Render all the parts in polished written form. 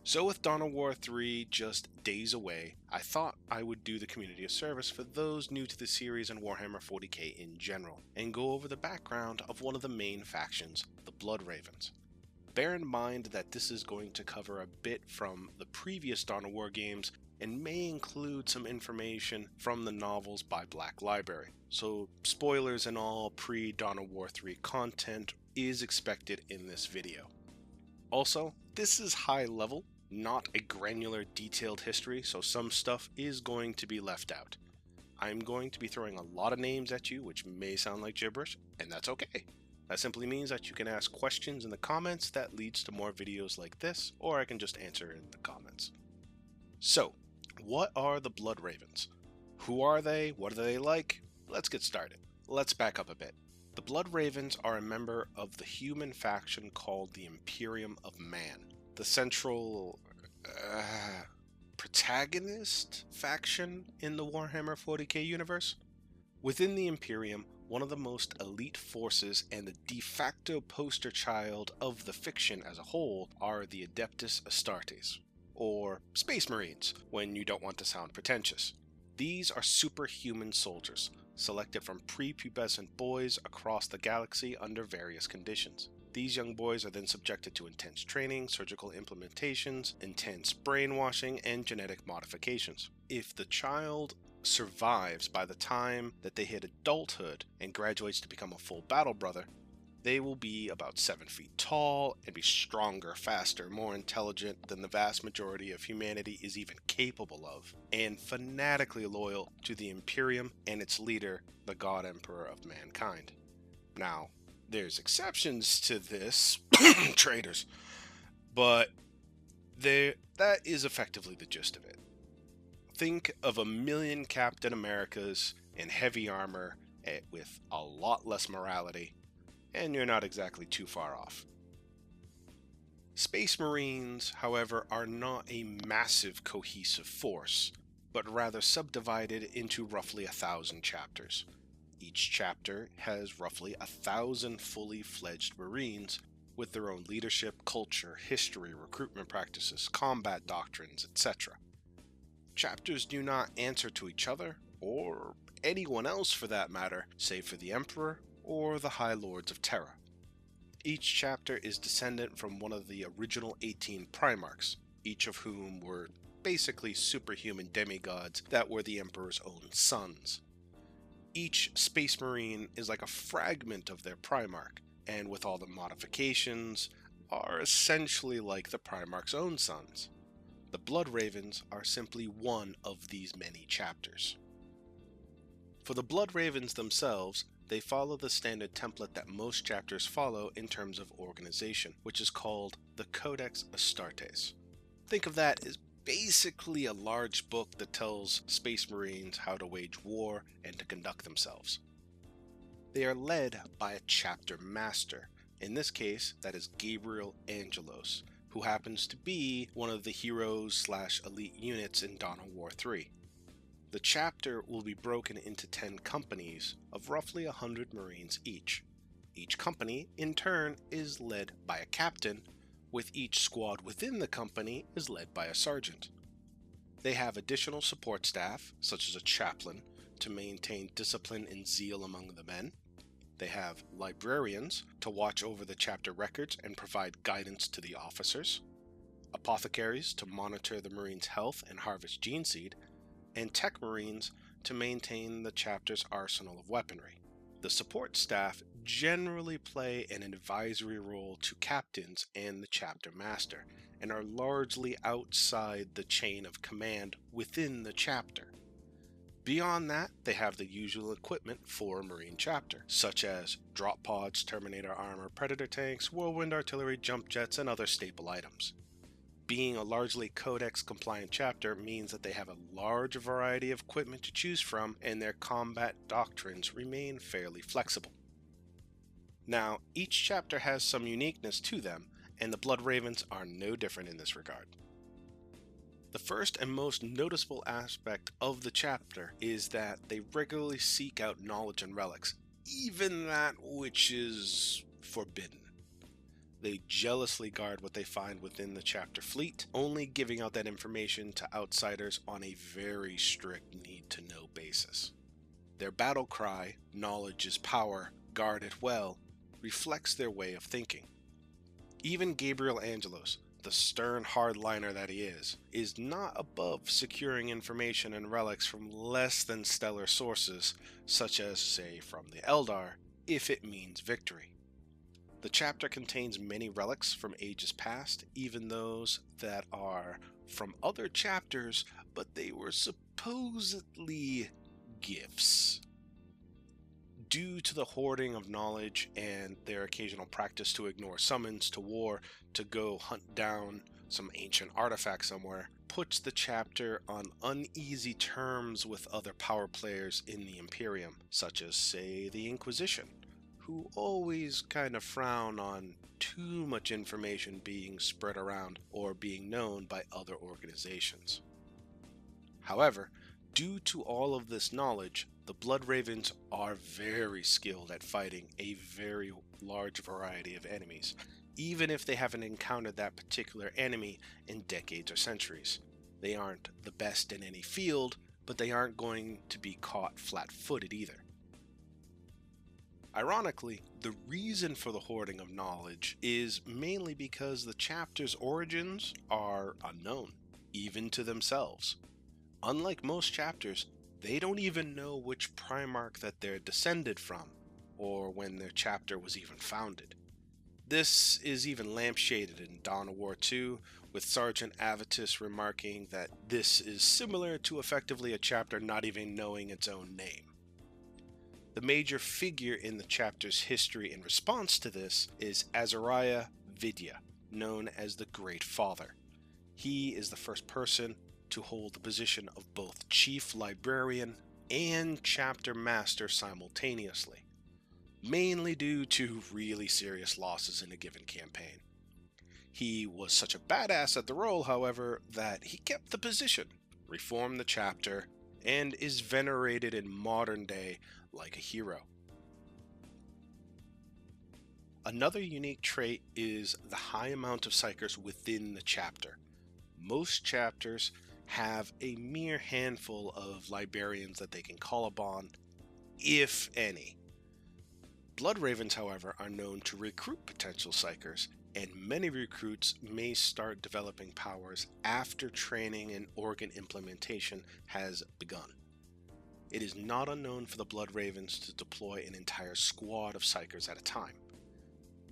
So with Dawn of War 3 just days away, I thought I would do the community a service for those new to the series and Warhammer 40k in general, and go over the background of one of the main factions, the Blood Ravens. Bear in mind that this is going to cover a bit from the previous Dawn of War games and may include some information from the novels by Black Library, so spoilers and all pre-Dawn of War 3 content is expected in this video. Also, this is high level, not a granular detailed history, so some stuff is going to be left out. I'm going to be throwing a lot of names at you which may sound like gibberish, and that's okay. That simply means that you can ask questions in the comments that leads to more videos like this, or I can just answer in the comments. So, what are the Blood Ravens? Who are they? What are they like? Let's get started. Let's back up a bit. The Blood Ravens are a member of the human faction called the Imperium of Man, the central protagonist faction in the Warhammer 40k universe. Within the Imperium, one of the most elite forces and the de facto poster child of the fiction as a whole are the Adeptus Astartes, or Space Marines, when you don't want to sound pretentious. These are superhuman soldiers, selected from prepubescent boys across the galaxy under various conditions. These young boys are then subjected to intense training, surgical implementations, intense brainwashing, and genetic modifications. If the child survives by the time that they hit adulthood and graduates to become a full battle brother, they will be about 7 feet tall and be stronger, faster, more intelligent than the vast majority of humanity is even capable of, and fanatically loyal to the Imperium and its leader, the God Emperor of mankind. Now, there's exceptions to this, traitors, but that is effectively the gist of it. Think of a million Captain Americas in heavy armor with a lot less morality, and you're not exactly too far off. Space Marines, however, are not a massive cohesive force, but rather subdivided into roughly 1,000 chapters. Each chapter has roughly 1,000 fully fledged Marines with their own leadership, culture, history, recruitment practices, combat doctrines, etc. Chapters do not answer to each other, or anyone else for that matter, save for the Emperor or the High Lords of Terra. Each chapter is descendant from one of the original 18 Primarchs, each of whom were basically superhuman demigods that were the Emperor's own sons. Each Space Marine is like a fragment of their Primarch, and with all the modifications, are essentially like the Primarch's own sons. The Blood Ravens are simply one of these many chapters. For the Blood Ravens themselves, they follow the standard template that most chapters follow in terms of organization, which is called the Codex Astartes. Think of that as basically a large book that tells Space Marines how to wage war and to conduct themselves. They are led by a chapter master. In this case, that is Gabriel Angelos, who happens to be one of the heroes/elite units in Dawn of War 3. The chapter will be broken into 10 companies of roughly 100 Marines each. Each company, in turn, is led by a captain, with each squad within the company is led by a sergeant. They have additional support staff, such as a chaplain, to maintain discipline and zeal among the men. They have librarians to watch over the chapter records and provide guidance to the officers, apothecaries to monitor the Marines' health and harvest gene seed, and tech Marines to maintain the chapter's arsenal of weaponry. The support staff generally play an advisory role to captains and the chapter master, and are largely outside the chain of command within the chapter. Beyond that, they have the usual equipment for a Marine chapter, such as drop pods, Terminator armor, Predator tanks, whirlwind artillery, jump jets, and other staple items. Being a largely Codex-compliant chapter means that they have a large variety of equipment to choose from, and their combat doctrines remain fairly flexible. Now, each chapter has some uniqueness to them, and the Blood Ravens are no different in this regard. The first and most noticeable aspect of the chapter is that they regularly seek out knowledge and relics, even that which is forbidden. They jealously guard what they find within the chapter fleet, only giving out that information to outsiders on a very strict need-to-know basis. Their battle cry, "Knowledge is power, guard it well," reflects their way of thinking. Even Gabriel Angelos, the stern hardliner that he is not above securing information and relics from less than stellar sources, such as, say, from the Eldar, if it means victory. The chapter contains many relics from ages past, even those that are from other chapters, but they were supposedly gifts. Due to the hoarding of knowledge and their occasional practice to ignore summons to war to go hunt down some ancient artifact somewhere, puts the chapter on uneasy terms with other power players in the Imperium, such as, say, the Inquisition, who always kind of frown on too much information being spread around or being known by other organizations. However, due to all of this knowledge, the Blood Ravens are very skilled at fighting a very large variety of enemies, even if they haven't encountered that particular enemy in decades or centuries. They aren't the best in any field, but they aren't going to be caught flat-footed either. Ironically, the reason for the hoarding of knowledge is mainly because the chapter's origins are unknown, even to themselves. Unlike most chapters, they don't even know which Primarch that they're descended from, or when their chapter was even founded. This is even lampshaded in Dawn of War 2, with Sergeant Avitus remarking that this is similar to effectively a chapter not even knowing its own name. The major figure in the chapter's history in response to this is Azariah Vidya, known as the Great Father. He is the first person to hold the position of both Chief Librarian and Chapter Master simultaneously, mainly due to really serious losses in a given campaign. He was such a badass at the role, however, that he kept the position, reformed the chapter, and is venerated in modern day like a hero. Another unique trait is the high amount of psychers within the chapter. Most chapters have a mere handful of librarians that they can call upon, if any. Blood Ravens, however, are known to recruit potential psychers, and many recruits may start developing powers after training and organ implementation has begun. It is not unknown for the Blood Ravens to deploy an entire squad of psychers at a time.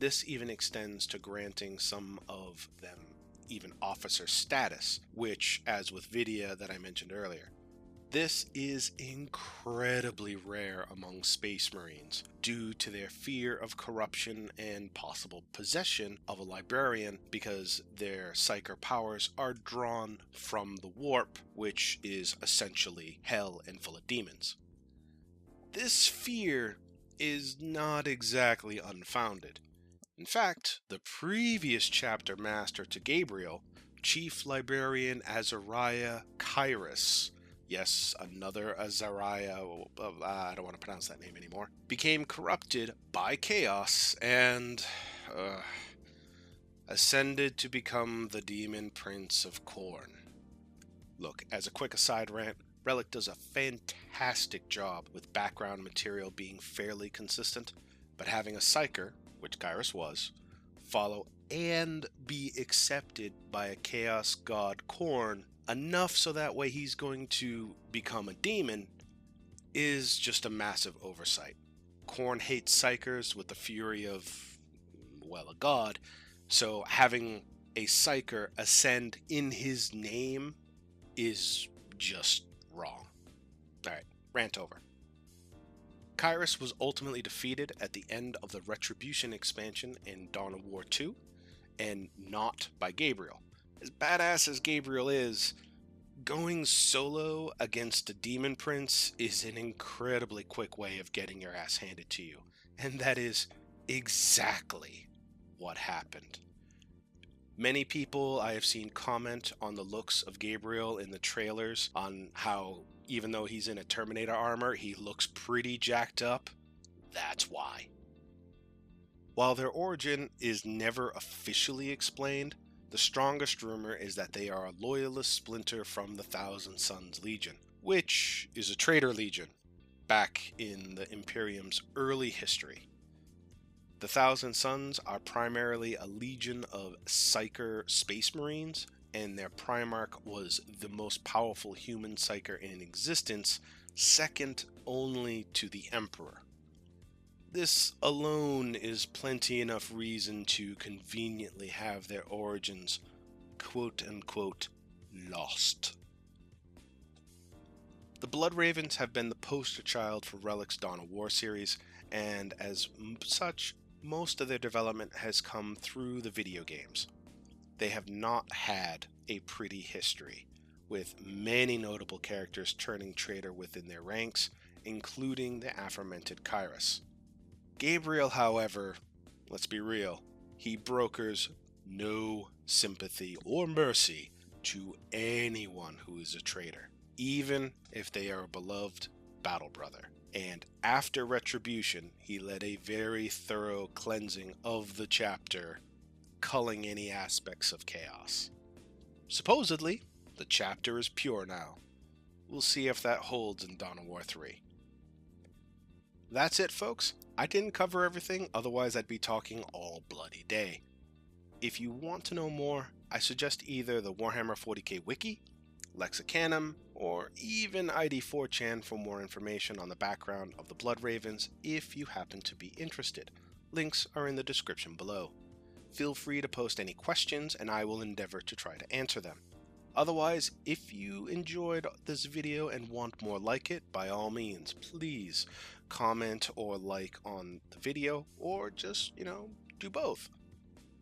This even extends to granting some of them even officer status, which, as with Vidya that I mentioned earlier, this is incredibly rare among Space Marines due to their fear of corruption and possible possession of a librarian, because their psyker powers are drawn from the warp, which is essentially hell and full of demons. This fear is not exactly unfounded. In fact, the previous chapter master to Gabriel, Chief Librarian Azariah Kairos, yes, another Azariah, I don't want to pronounce that name anymore, became corrupted by chaos and ascended to become the Demon Prince of Khorne. Look, as a quick aside rant, Relic does a fantastic job with background material being fairly consistent, but having a psyker, which Kairos was, follow and be accepted by a chaos god Khorne enough so that way he's going to become a demon is just a massive oversight. Khorne hates psychers with the fury of, well, a god, so having a psyker ascend in his name is just wrong. Alright, rant over. Kairos was ultimately defeated at the end of the Retribution expansion in Dawn of War 2, and not by Gabriel. As badass as Gabriel is, going solo against a demon prince is an incredibly quick way of getting your ass handed to you, and that is exactly what happened. Many people I have seen comment on the looks of Gabriel in the trailers, on how even though he's in a Terminator armor, he looks pretty jacked up. That's why. While their origin is never officially explained, the strongest rumor is that they are a loyalist splinter from the Thousand Sons Legion, which is a traitor legion back in the Imperium's early history. The Thousand Sons are primarily a legion of Psyker Space Marines, and their Primarch was the most powerful human Psyker in existence, second only to the Emperor. This alone is plenty enough reason to conveniently have their origins quote-unquote lost. The Blood Ravens have been the poster child for Relics Dawn of War series, and as such, most of their development has come through the video games. They have not had a pretty history, with many notable characters turning traitor within their ranks, including the aforementioned Kairos. Gabriel, however, let's be real, he brokers no sympathy or mercy to anyone who is a traitor, even if they are a beloved battle brother. And after Retribution, he led a very thorough cleansing of the chapter, culling any aspects of chaos. Supposedly, the chapter is pure now. We'll see if that holds in Dawn of War 3. That's it, folks. I didn't cover everything, otherwise I'd be talking all bloody day. If you want to know more, I suggest either the Warhammer 40k Wiki, Lexicanum, or even ID4chan for more information on the background of the Blood Ravens if you happen to be interested. Links are in the description below. Feel free to post any questions and I will endeavor to try to answer them. Otherwise, if you enjoyed this video and want more like it, by all means, please comment or like on the video, or just, do both.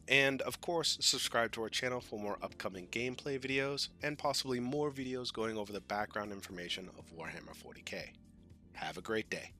And of course, subscribe to our channel for more upcoming gameplay videos, and possibly more videos going over the background information of Warhammer 40k. Have a great day.